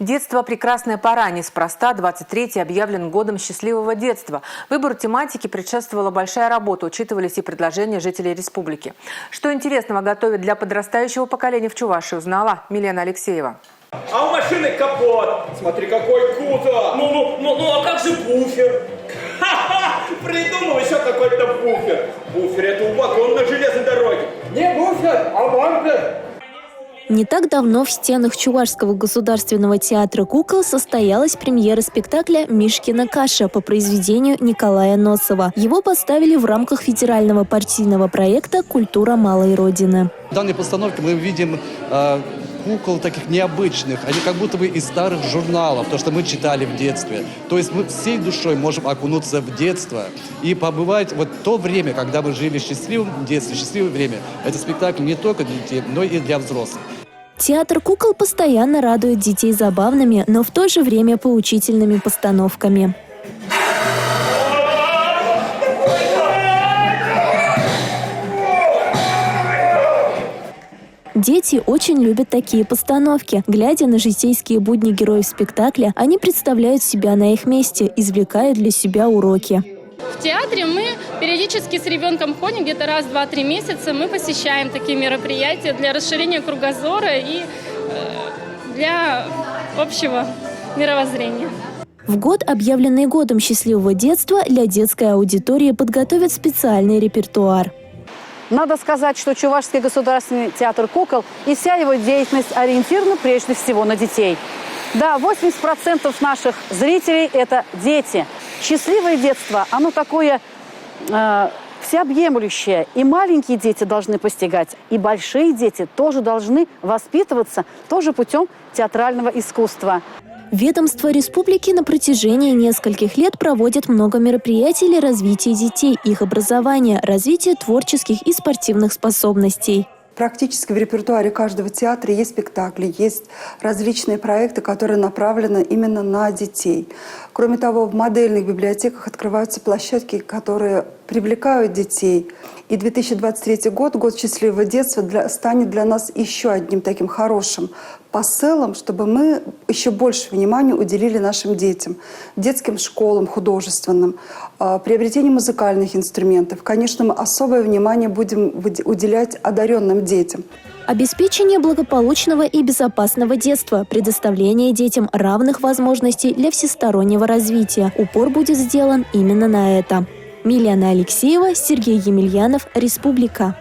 Детство – прекрасная пора. Неспроста 23-й объявлен годом счастливого детства. Выбору тематики предшествовала большая работа, учитывались и предложения жителей республики. Что интересного готовят для подрастающего поколения в Чувашии, узнала Милена Алексеева. А у машины капот. Смотри, какой круто. А как же буфер? Ха-ха! Придумал еще какой-то буфер. Буфер — это у вагон на железной дороге. Не буфер, а бампер. Не так давно в стенах Чувашского государственного театра кукол состоялась премьера спектакля «Мишкина каша» по произведению Николая Носова. Его поставили в рамках федерального партийного проекта «Культура малой Родины». В данной постановке мы видим кукол таких необычных, они как будто бы из старых журналов, то, что мы читали в детстве. То есть мы всей душой можем окунуться в детство и побывать вот то время, когда мы жили в счастливом детстве, счастливое время. Это спектакль не только для детей, но и для взрослых. Театр кукол постоянно радует детей забавными, но в то же время поучительными постановками. Дети очень любят такие постановки. Глядя на житейские будни героев спектакля, они представляют себя на их месте, извлекают для себя уроки. В театре мы периодически с ребенком ходим, где-то раз, 2-3 месяца мы посещаем такие мероприятия для расширения кругозора и для общего мировоззрения. В год, объявленный годом счастливого детства, для детской аудитории подготовят специальный репертуар. Надо сказать, что Чувашский государственный театр кукол и вся его деятельность ориентирована прежде всего на детей. Да, 80% наших зрителей – это дети. Счастливое детство, оно такое всеобъемлющее. И маленькие дети должны постигать, и большие дети тоже должны воспитываться тоже путем театрального искусства. Ведомство республики на протяжении нескольких лет проводит много мероприятий для развития детей, их образования, развития творческих и спортивных способностей. Практически в репертуаре каждого театра есть спектакли, есть различные проекты, которые направлены именно на детей. Кроме того, в модельных библиотеках открываются площадки, которые привлекают детей. И 2023 год, год счастливого детства, станет для нас еще одним таким хорошим посылом, чтобы мы еще больше внимания уделили нашим детям, детским школам художественным, приобретению музыкальных инструментов. Конечно, мы особое внимание будем уделять одаренным детям. Обеспечение благополучного и безопасного детства, предоставление детям равных возможностей для всестороннего развития. Упор будет сделан именно на это. Милена Алексеева, Сергей Емельянов, Республика.